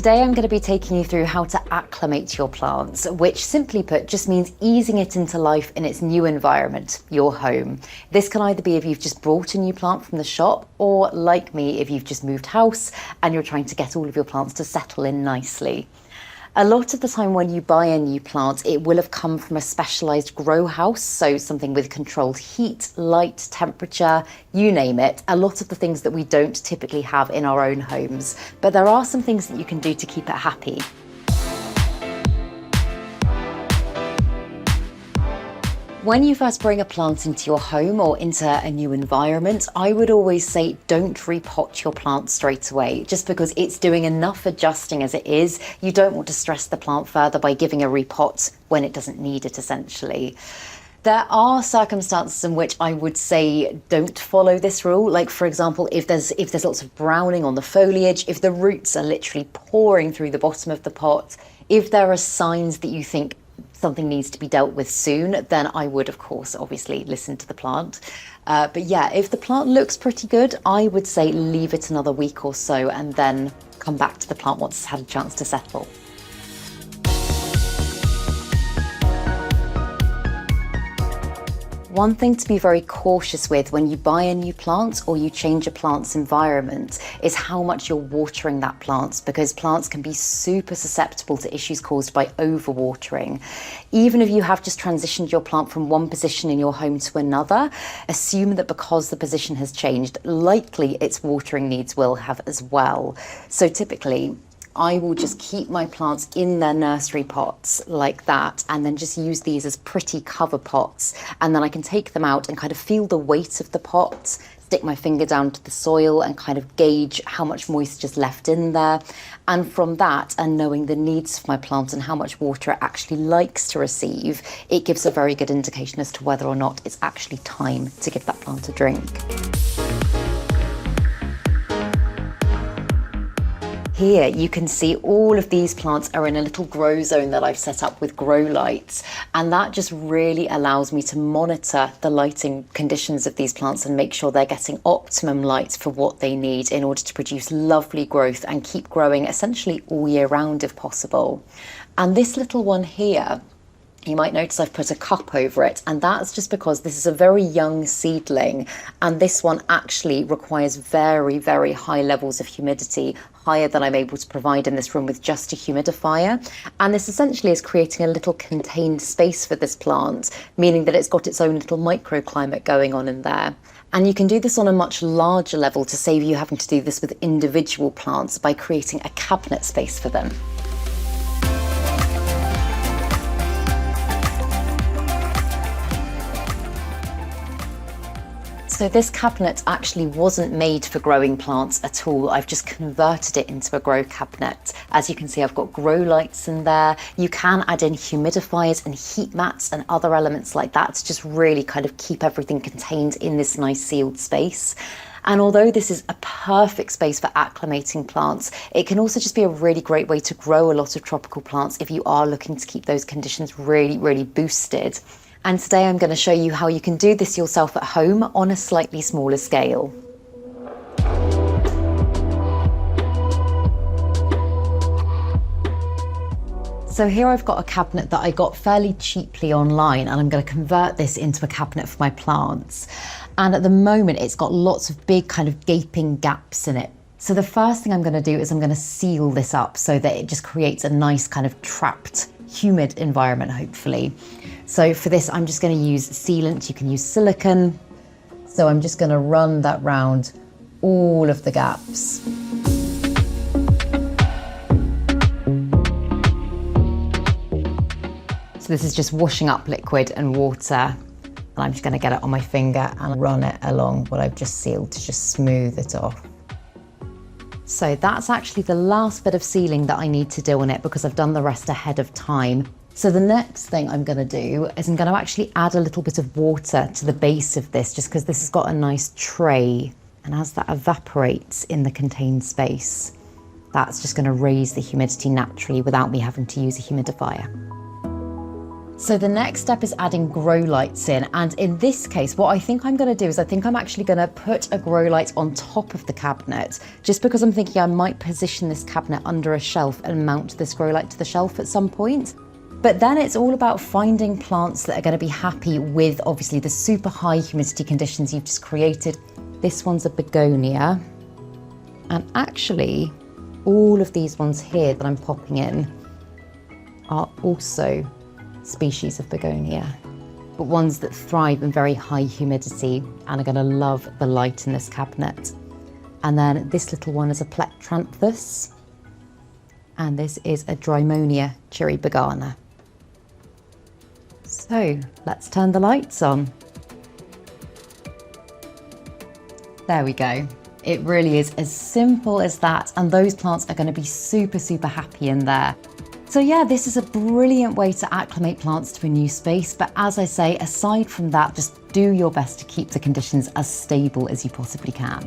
Today I'm going to be taking you through how to acclimate your plants, which simply put just means easing it into life in its new environment, your home. This can either be if you've just brought a new plant from the shop, or like me, if you've just moved house and you're trying to get all of your plants to settle in nicely. A lot of the time when you buy a new plant, it will have come from a specialised grow house, so something with controlled heat, light, temperature, you name it. A lot of the things that we don't typically have in our own homes. But there are some things that you can do to keep it happy. When you first bring a plant into your home or into a new environment, I would always say don't repot your plant straight away, just because it's doing enough adjusting as it is. You don't want to stress the plant further by giving a repot when it doesn't need it, essentially. There are circumstances in which I would say don't follow this rule. Like, for example, if there's lots of browning on the foliage, if the roots are literally pouring through the bottom of the pot, if there are signs that you think something needs to be dealt with soon, then I would, of course, obviously listen to the plant. But yeah, if the plant looks pretty good, I would say leave it another week or so and then come back to the plant once it's had a chance to settle. One thing to be very cautious with when you buy a new plant or you change a plant's environment is how much you're watering that plant, because plants can be super susceptible to issues caused by overwatering. Even if you have just transitioned your plant from one position in your home to another, assume that because the position has changed, likely its watering needs will have as well. So typically, I will just keep my plants in their nursery pots like that, and then just use these as pretty cover pots. And then I can take them out and kind of feel the weight of the pot, stick my finger down to the soil and kind of gauge how much moisture's left in there. And from that, and knowing the needs of my plant and how much water it actually likes to receive, it gives a very good indication as to whether or not it's actually time to give that plant a drink. Here you can see all of these plants are in a little grow zone that I've set up with grow lights, and that just really allows me to monitor the lighting conditions of these plants and make sure they're getting optimum light for what they need in order to produce lovely growth and keep growing essentially all year round if possible. And this little one here, you might notice I've put a cup over it, and that's just because this is a very young seedling, and this one actually requires very, very high levels of humidity, higher than I'm able to provide in this room with just a humidifier. And this essentially is creating a little contained space for this plant, meaning that it's got its own little microclimate going on in there. And you can do this on a much larger level to save you having to do this with individual plants by creating a cabinet space for them. So this cabinet actually wasn't made for growing plants at all. I've just converted it into a grow cabinet. As you can see, I've got grow lights in there. You can add in humidifiers and heat mats and other elements like that to just really kind of keep everything contained in this nice sealed space. And although this is a perfect space for acclimating plants, it can also just be a really great way to grow a lot of tropical plants if you are looking to keep those conditions really, really boosted. And today I'm going to show you how you can do this yourself at home on a slightly smaller scale. So here I've got a cabinet that I got fairly cheaply online, and I'm going to convert this into a cabinet for my plants. And at the moment it's got lots of big kind of gaping gaps in it. So the first thing I'm going to do is I'm going to seal this up so that it just creates a nice kind of trapped, humid environment, hopefully. So for this, I'm just going to use sealant. You can use silicone. So I'm just going to run that round all of the gaps. So this is just washing up liquid and water. And I'm just going to get it on my finger and run it along what I've just sealed to just smooth it off. So that's actually the last bit of sealing that I need to do on it, because I've done the rest ahead of time. So the next thing I'm going to do is I'm going to actually add a little bit of water to the base of this, just because this has got a nice tray. And as that evaporates in the contained space, that's just going to raise the humidity naturally without me having to use a humidifier. So the next step is adding grow lights in, and in this case what I think I'm going to do is I think I'm actually going to put a grow light on top of the cabinet, just because I'm thinking I might position this cabinet under a shelf and mount this grow light to the shelf at some point. But then it's all about finding plants that are going to be happy with obviously the super high humidity conditions you've just created. This one's a begonia, and actually all of these ones here that I'm popping in are also species of begonia, but ones that thrive in very high humidity and are going to love the light in this cabinet. And then this little one is a plectranthus, and this is a Drimonia cherrybagana. So let's turn the lights on. There we go. It really is as simple as that, and those plants are going to be super, super happy in there. So yeah, this is a brilliant way to acclimate plants to a new space, but as I say, aside from that, just do your best to keep the conditions as stable as you possibly can.